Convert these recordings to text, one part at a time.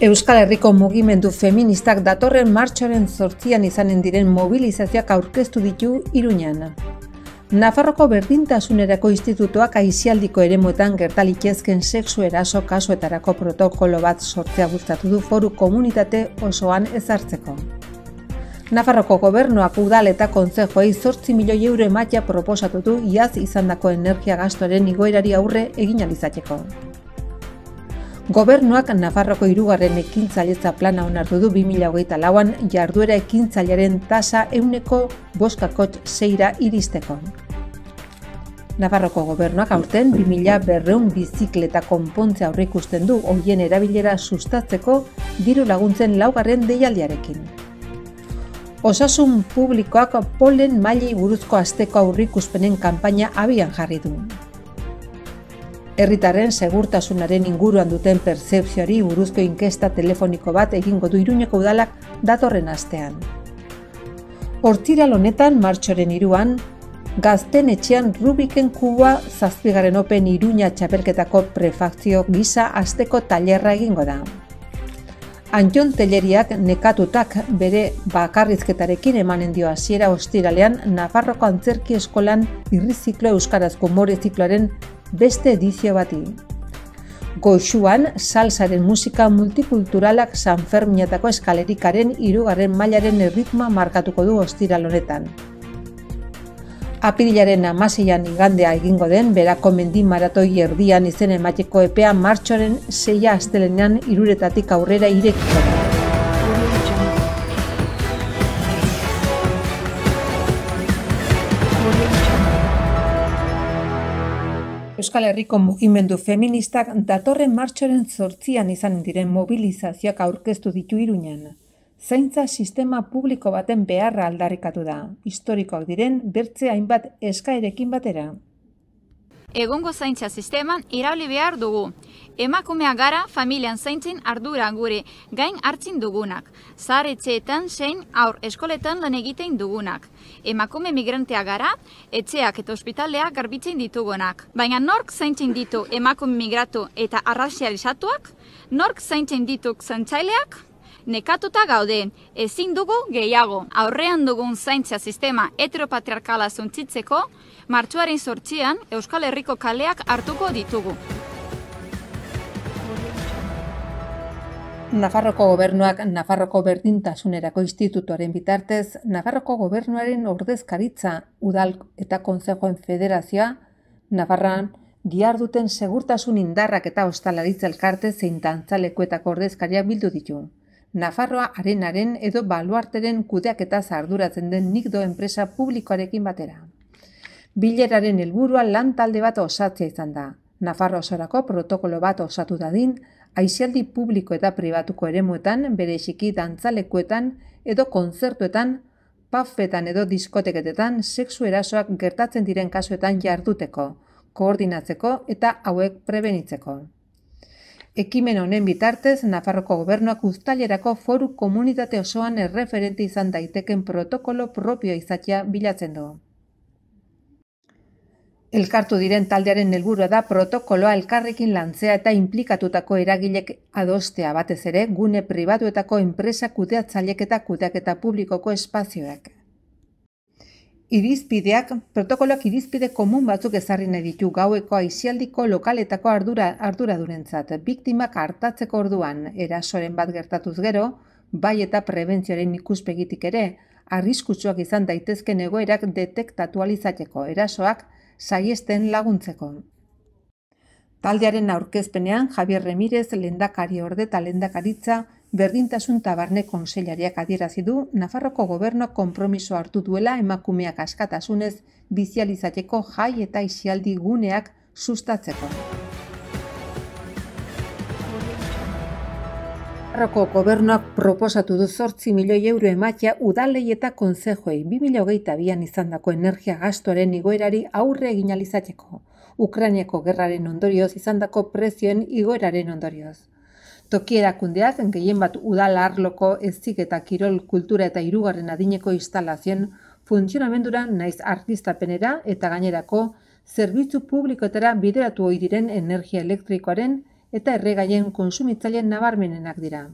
Euskal Herriko mugimendu feministak datorren martxoaren 8an izanen diren mobilizazioak aurkeztu ditu Iruñan. Nafarroko Berdintasunerako Institutuak aisialdiko eremuetan gertalitezken sexu eraso kasuetarako protokolo bat sortzea bultzatu du foru komunitate osoan ezartzeko. Nafarroko gobernuak udal eta kontzejoei 8 milioi euro ematea proposatu du iaz izandako energia gastuaren igoerari aurre egin ahal izateko. Gobernuak Nafarroko 3. ekintzailetza plana onartu du 2024an jarduera ekintzailearen tasa 5,6% iristeko. Nafarroko gobernuak aurten 2.200 bizikleta konpontzea aurreikusten du horien erabilera sustatzeko diru laguntzen 4. deialdiarekin. Osasun publikoak polen mailei buruzko asteko aurreikuspenen kanpaina abian jarri du. Herritarren segurtasunaren inguruan duten pertzepzioari buruzko inkesta telefoniko bat egingo du Iruñeko udalak datorren astean. Ostiral honetan martxoaren 3an, Gazteen etxean Rubiken kubua 7. Open Iruña txapelketako prefakzio gisa asteko tailerra egingo da. Antton Telleriak nekatutak bere bakarrizketarekin emanen dio hasiera ostiralean Nafarroko Antzerki Eskolan irriziklo euskarazko umore zikloaren beste edizio bati. Goxuan, salsaren musika multikulturalak Sanferminetako eskalerikaren 3. mailaren erritmoa markatuko du ostiral honetan. Apirilaren 16an igandea egingo den berako mendi maratoi erdian izen emateko epea martxoaren 6 astelenean 3 aurrera irekiko da. Euskal Herriko mugimendu feministak datorren martxoaren 8an izanen diren mobilizazioak aurkeztu ditu Iruñan. Zaintza sistema publiko baten beharra aldarrikatu da, historikoak diren bertze hainbat eskaerekin batera. Egungo zaintza sisteman irauli behar dugu. Emakumeak gara familian zaintzen ardura gure gain hartzen dugunak. Zahar etxeetan zein aur eskoletan lan egiten dugunak. Emakume migrantea gara, etxeak eta ospitaleak garbitzen ditugunak. Baina nork zaintzen ditu emakume migratu eta arrazializatuak? Nork zaintzen ditu zaintzaileak? Nekatuta gaude, ezin dugu gehiago. Aurrean dugun zaintza sistema heteropatriarkala zuntzitzeko, martxoaren 8an Euskal Herriko kaleak hartuko ditugu. Nafarroko gobernuak Nafarroko Berdintasunerako Institutuaren bitartez, Nafarroko gobernuaren ordezkaritza udal eta kontzejoen federazioa, Nafarroan diharduten segurtasun indarrak eta ostalaritza elkarte zein dantzalekuetako ordezkariak bildu ditu. Nafarroa arenaren edo baluarteren kudeaketaz arduratzen den Nikdo enpresa publikoarekin batera. Bileraren helburua lan talde bat osatzea izan da. Nafarroa osorako protokolo bat osatu dadin, aisialdi publiko eta pribatuko eremuetan, bereziki dantzalekuetan edo kontzertuetan, pubetan edo diskoteketetan sexu erasoak gertatzen diren kasuetan jarduteko, koordinatzeko eta hauek prebenitzeko. Ekimen honen bitartez, Nafarroko gobernuak uztailerako foru komunitate osoan erreferente izan daiteken protokolo propioa izatea bilatzen du. Elkartu diren taldearen helburua da protokoloa elkarrekin lantzea eta inplikatutako eragilek adostea, batez ere gune pribatuetako enpresa kudeatzailek eta kudeaketa publikoko espazioak. Protokoloak irizpide komun batzuk ezarri nahi ditu gaueko aisialdiko lokaletako arduradurentzat, biktimak artatzeko orduan, erasoren bat gertatuz gero, bai eta prebentzioaren ikuspegitik ere, arriskutsuak izan daitezken egoerak detektatu ahal izateko, erasoak saihesten laguntzeko. Taldearen aurkezpenean, Javier Remirez, lehendakariorde eta lehendakaritza, Berdintasun eta Barne Kontseilariak adierazi du Nafarroko gobernuak konpromiso hartu duela emakumeak askatasunez bizializateko jai eta aisialdi guneak sustatzeko. Nafarroko gobernuak proposatu du 8 milioi euro ematea udalei eta kontzejoei 2022an izandako energia gastuaren igoerari aurre egin ahal izateko, Ukrainako gerraren ondorioz izandako prezioen igoeraren ondorioz. Toki erakundeak gehien bat udal arloko ezik eta kirol kultura eta 3. adineko instalazioen funtzionamendura naiz artistapenera eta gainerako zerbitzu publikoetara bideratu ohi diren energia elektrikoaren eta erregaien kontsumitzaileen nabarmenenak dira.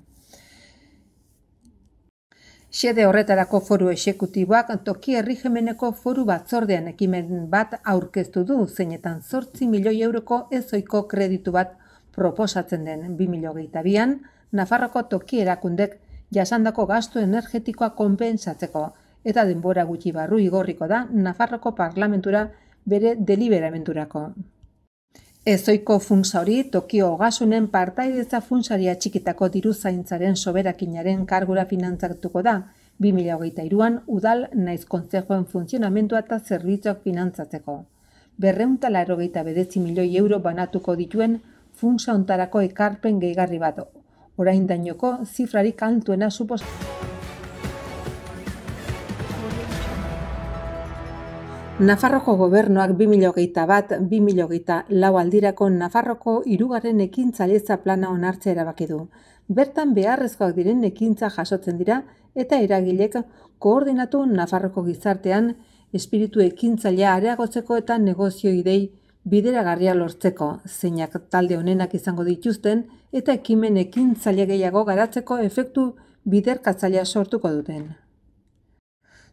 Xede horretarako foru exekutiboak toki erregimeneko foru batzordean ekimen bat aurkeztu du, zeinetan 8 milioi euroko ezoiko kreditu bat proposatzen den 2022an, Nafarroko toki erakundek jasandako gastu energetikoa konpentsatzeko, eta denbora gutxi barru igorriko da Nafarroko parlamentura bere deliberamendurako. Ezoiko funtsa hori Tokio Ogasunen partaidetza funtsari atxikitako diruzaintzaren soberakinaren kargura finantzatuko da, 2023an udal naiz kontzejoen funtzionamendua eta zerbitzuak finantzatzeko. 289 milioi euro banatuko dituen funtsa hontarako ekarpen gehigarri bat, oraindainoko zifrarik altuena Nafarroko gobernuak 2021-2024 aldirako Nafarroko 3. ekintzailetza plana onartzea erabaki du. Bertan beharrezkoak diren ekintza jasotzen dira eta eragilek koordinatu Nafarroko gizartean espiritu ekintzailea areagotzeko eta negozio idei bideragarria lortzeko, zeinak talde honenak izango dituzten eta ekimen ekintzaile gehiago garatzeko efektu biderkatzailea sortuko duten.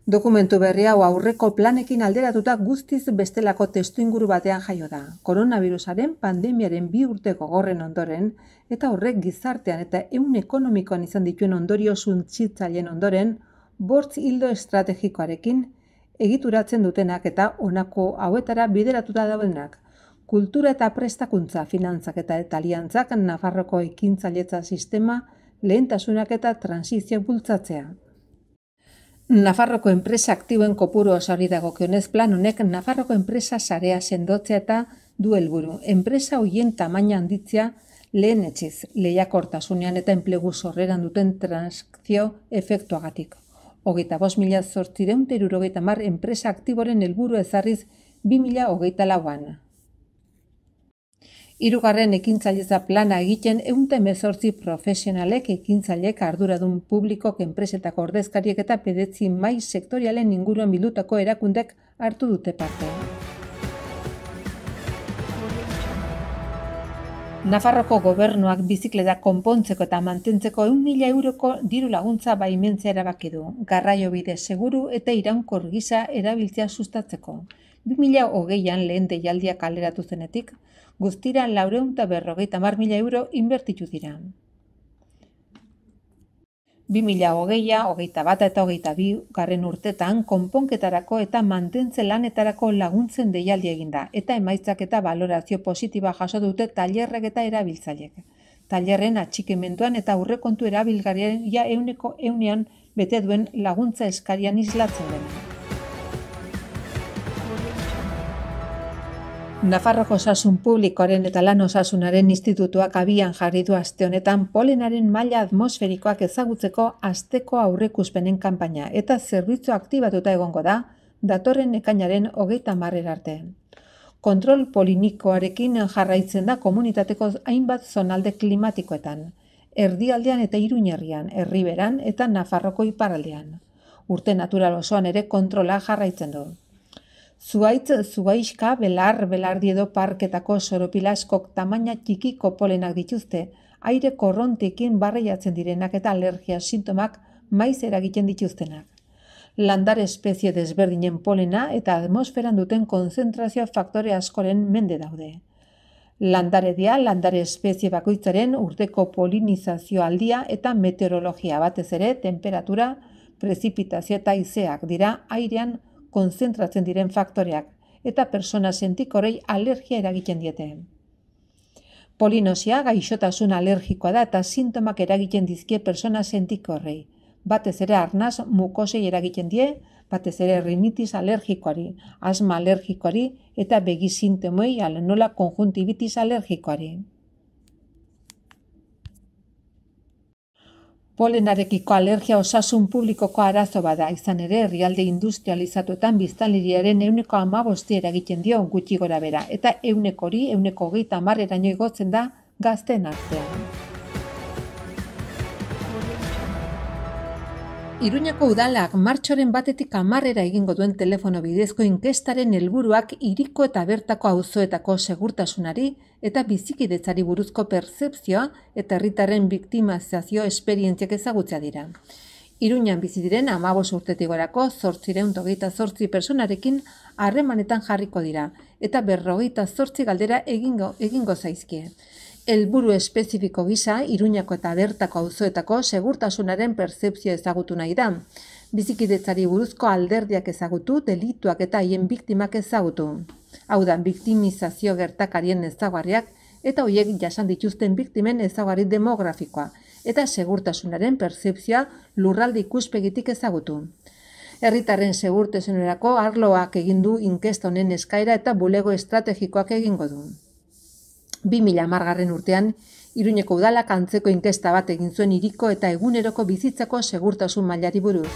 Dokumentu berri hau aurreko planekin alderatuta guztiz bestelako testuinguru batean jaio da. Koronavirusaren pandemiaren 2 urte gogorren ondoren eta horrek gizartean eta ehun ekonomikoan izan dituen ondorio suntsitzaileen ondoren 5 ildo estrategikoarekin egituratzen dutenak eta honako hauetara bideratuta daudenak. Kultura eta prestakuntza, finantzak eta aliantzak Nafarroko ekintzailetza sistema, lehentasunak eta transizio bultzatzea. Nafarroko enpresa aktiboen kopuru osoari dagokionez plan honek Nafarroko enpresa sarea sendotzea eta du helburu. Enpresa horien tamaina handitzea lehenetsiz, lehiakortasunean eta enplegu sorreran duten transakzio efektuagatik. 25.870 enpresa aktiboren helburu ezarriz 2024an. 3. ekintzailetza plana egiten 118 profesionalek ekintzailek arduradun publikok enpresetako ordezkariek eta 9 mahai sektorialen inguruan bildutako erakundek hartu dute parte. Nafarroko gobernuak bizikleta konpontzeko eta mantentzeko 1.000 euroko diru laguntza baimentzea erabaki du, garraiobide seguru eta iraunkor gisa erabiltzea sustatzeko. 2020an lehen deialdia kaleratu zenetik, guztira 450.000 euro inbertitu dira. 2020, 2021 eta 2022 urtetan konponketarako eta mantentze lanetarako laguntzen deialdia eginda eta emaitzak eta balorazio positiba jaso dute tailerrek eta erabiltzaileek. Tailerren atxikimenduan eta aurrekontu erabilgarriaren ia 100% bete duen laguntza eskarian islatzen dena. Nafarroko Osasun Publikoaren eta Lan Osasunaren Institutuak abian jarri du aste honetan polenaren maila atmosferikoak ezagutzeko asteko aurreikuspenen kanpaina eta zerbitzu aktibatuta egongo da datorren ekainaren 30 arte. Kontrol polinikoarekin jarraitzen da komunitateko hainbat zonalde klimatikoetan, erdialdean eta Iruñerrian, Erriberan eta Nafarroko iparraldean. Urte natural osoan ere kontrola jarraitzen du. Zuaitz, zuaixka, belar, belardi edo parketako soropila askok tamaina txikiko polenak dituzte, aire korrontekin barreiatzen direnak eta alergia sintomak maiz eragiten dituztenak. Landare espezie desberdinen polena eta atmosferan duten konzentrazio faktore askoren mende daude. Landare dia, landare espezie bakoitzaren urteko polinizazio aldia eta meteorologia batez ere, temperatura, prezipitazio eta haizeak dira airean konzentratzen diren faktoreak eta persona sentikorei alergia eragiten diete. Polinosia gaixotasun alergikoa da eta sintomak eragiten dizkie persona sentikorrei. Batez ere arnaz mukosei eragiten die, batez ere rinitis alergikoari, asma alergikoari eta begi sintomei nola konjuntibitis alergikoari. Polenarekiko alergia osasun publikoko arazo bada, izan ere herrialde industrializatuetan biztanleriaren 15% eragiten dio gutxi gora bera, eta 120-130 igotzen da gazteen artean. Iruñako udalak martxoaren 1-tik 10 egingo duen telefono bidezko inkestaren helburuak hiriko eta bertako auzoetako segurtasunari eta bizikidetzari buruzko pertzepzioa eta herritarren biktimizazio esperientziak ezagutzea dira. Iruñan bizi diren 15 urtetik gorako 828 pertsonarekin harremanetan jarriko dira eta 58 galdera egingo zaizkie. Helburu espezifiko gisa, Iruñako eta bertako auzoetako segurtasunaren pertzepzioa ezagutu nahi da. Bizikidetzari buruzko alderdiak ezagutu, delituak eta haien biktimak ezagutu. Hau da, biktimizazio gertakarien ezaugarriak eta horiek jasan dituzten biktimen ezaugarri demografikoa eta segurtasunaren pertzepzioa lurralde ikuspegitik ezagutu. Herritarren segurtasunerako arloak egin du inkesta honen eskaera eta bulego estrategikoak egingo du. 2010 urtean, Iruñeko udalak antzeko inkesta bat egin zuen hiriko eta eguneroko bizitzako segurtasun mailari buruz.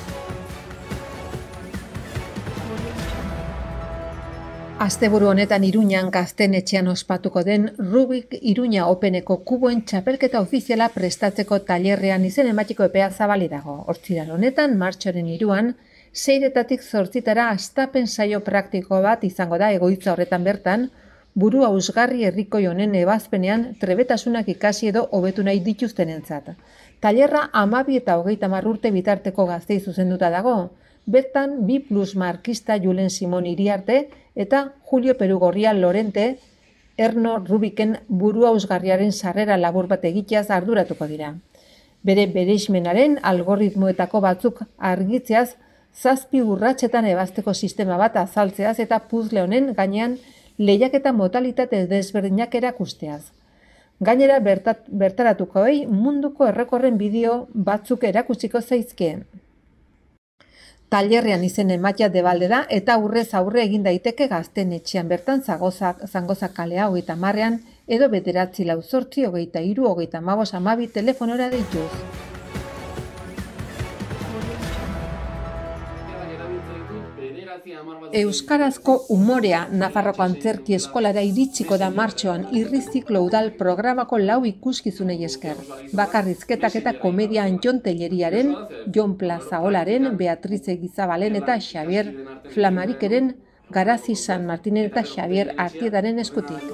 Asteburu honetan Iruñan Gaztetxean ospatuko den Rubik Iruña Openeko kuboen txapelketa ofiziala prestatzeko tailerrean izen ematiko epea zabali dago. Ostiral honetan, martxoaren 3an, 6-etatik 8-tara hastapen saio praktiko bat izango da egoitza horretan bertan, buru hausgarri herrikoi honen ebazpenean trebetasunak ikasi edo hobetu nahi dituztenentzat. Tailerra 12 eta 30 urte bitarteko gaztei zuzenduta dago. Bertan 2+ markista Julen Simon Iriarte eta Julio Perugorria Lorente Erno Rubiken buru hausgarriaren sarrera labur bat egiteaz arduratuko dira. Bere bereizmenaren algoritmoetako batzuk argitzeaz 7 urratsetan ebazteko sistema bat azaltzeaz eta puzzle honen gainean lehiaketa modalitate desberdinak erakusteaz. Gainera bertaratukoei munduko errekorren bideo batzuk erakutsiko zaizkie. Tailerrean izen ematea debalde da eta aurrez aurre egin daiteke Gaztetxean bertan Zangoza kalea 30ean edo 948 23 55 12 telefonora deituz. Euskarazko umorea Nafarroko Antzerki Eskolara iritsiko da martxoan Irriziklo udal programako 4 ikuskizunei esker. Bakarrizketak eta komedia Anjon Telleriaren, Jon Plazaolaren, Beatrize Gizabalen eta Xavier Flamarikeren, Garazi San Martinen eta Xavier Artiedaren eskutik.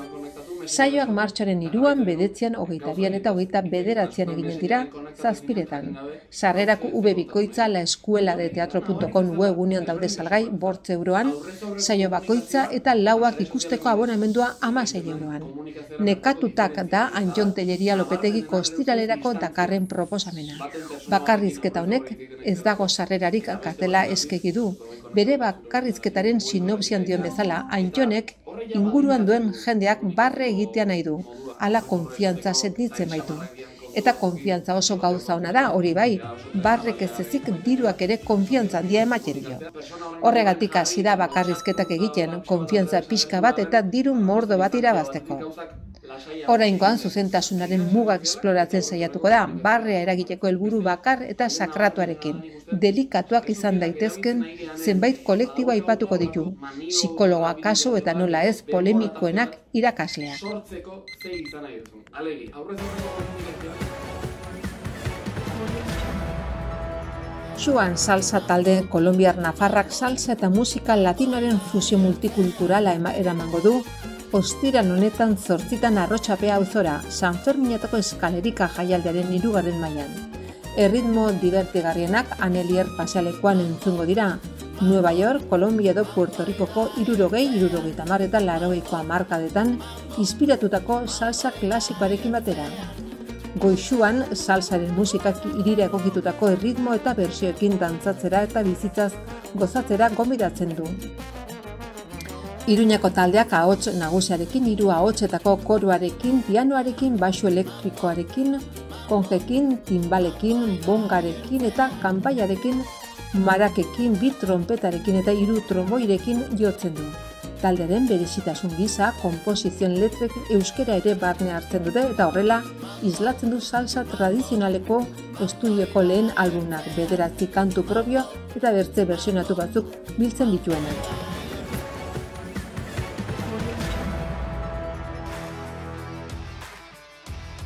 Saioak martxoaren 3an, 9an, 22an eta 29an eginen dira, 7etan. Sarrerak ubebikoitza laeskueladeteatro.com webunean daude salgai 5 euroan, saio bakoitza eta 4ak ikusteko abonamendua 16 euroan. Nekatutak da Anjon Telleria Lopetegiko ostiralerako dakarren proposamena. Bakarrizketa honek ez dago sarrerarik kartela eskegi du. Bere bakarrizketaren sinopsian dion bezala, Anjonek inguruan duen jendeak barre egitea nahi du, hala konfiantza sentitzen baitu. Eta konfiantza oso gauza ona da, hori bai, barrek ez ezik diruak ere konfiantza handia ematen dio. Horregatik hasi da bakarrizketak egiten, konfiantza pixka bat eta diru mordo bat irabazteko. Oraingoan zuzentasunaren mugak esploratzen saiatuko da, barrea eragiteko helburu bakar eta sakratuarekin. Delikatuak izan daitezken zenbait kolektibo aipatuko ditu, psikologoa kasu eta nola ez polemikoenak irakasleak. Xuan salsa talde kolombiar nafarrak salsa eta musika latinoaren fusio multikulturala eramango du, ostiral honetan 8etan Arrotxapea auzora, San Ferminetako eskalerika jaialdiaren 3. mailan. Erritmo divertigarrienak Anelier pasealekuan entzungo dira, Nueva York, Kolombia edo Puerto Ricoko 60, 70 eta 80ko hamarkadetan inspiratutako salsa klasikoarekin batera. Goixuan, salsaren musikak hirira egokitutako erritmo eta bertsioekin dantzatzera eta bizitzaz gozatzera gonbidatzen du. Iruñako taldeak ahots nagusiarekin, 3 ahotsetako koruarekin, pianoarekin, baxu elektrikoarekin, konjekin, timbalekin, bongarekin eta kanpaiarekin, marakekin, 2 trompetarekin eta 3 tromboirekin jotzen du. Taldearen berezitasun gisa, konposizion letrek euskera ere barne hartzen dute eta horrela islatzen du salsa tradizionaleko estudioko lehen albumak, 9 kantu propio eta bertze bersionatu batzuk biltzen dituenak.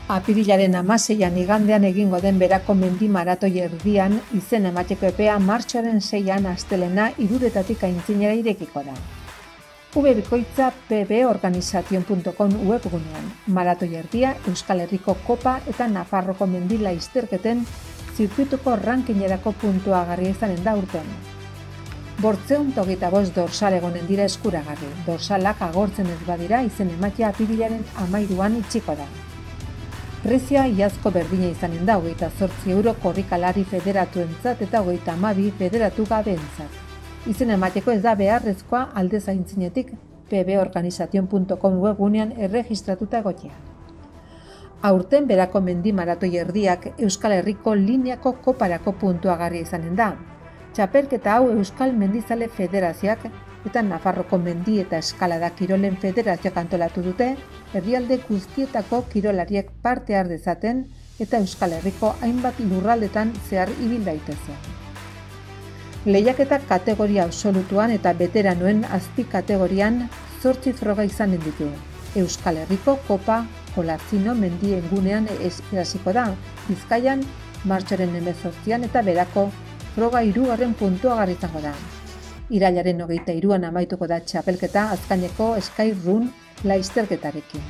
Apirilaren 16an igandean egingo den berako mendi maratoi erdian izen emateko epea martxoaren 6an astelena 3:00 aintzinera irekiko da. Bikoitza pborganization.com webgunean, maratoi erdia Euskal Herriko Kopa eta Nafarroko mendi lasterketen zirkuituko rankingerako puntuagarria izanen da urten. 525 dorsal egonen dira eskuragarri. Dorsalak agortzen ez badira izen ematea apirilaren 13an itxiko da. Prezioa iazko berdina izanen da, 28 euro korrikalari federatuentzat eta 32 federatu gabeentzat. Izen emateko ez da beharrezkoa aldez aintzinetik pborganization.com webgunean erregistratuta egotea. Aurten berako mendi maratoi erdiak Euskal Herriko lineako koparako puntuagarria izanen da. Txapelketa hau Euskal Mendizale Federazioak eta Nafarroko Mendi eta Eskalada Kirolen Federazioak antolatu dute, herrialde guztietako kirolariek parte har dezaten eta Euskal Herriko hainbat lurraldetan zehar ibil daitezen. Lehiaketa kategoria absolutuan eta veteranoen azpi kategorian 8 froga izanen ditu. Euskal Herriko Kopa Olatzino mendien gunean hasiko da, Bizkaian martxoaren 18an eta berako froga 3. puntuagarri izango da. Irailaren 23an amaituko da txapelketa azkaineko Skyrun lasterketarekin.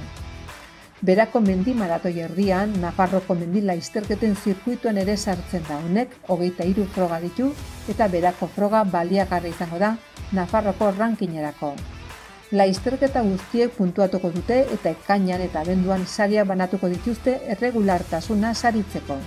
Berako mendi maratoi erdian, Nafarroko mendi lasterketen zirkuituan ere sartzen da. Honek 23 froga ditu eta berako froga baliagarri izango da Nafarroko rankingerako. Lasterketa guztiek puntuatuko dute eta ekainean eta abenduan sariak banatuko dituzte erregulartasuna saritzeko.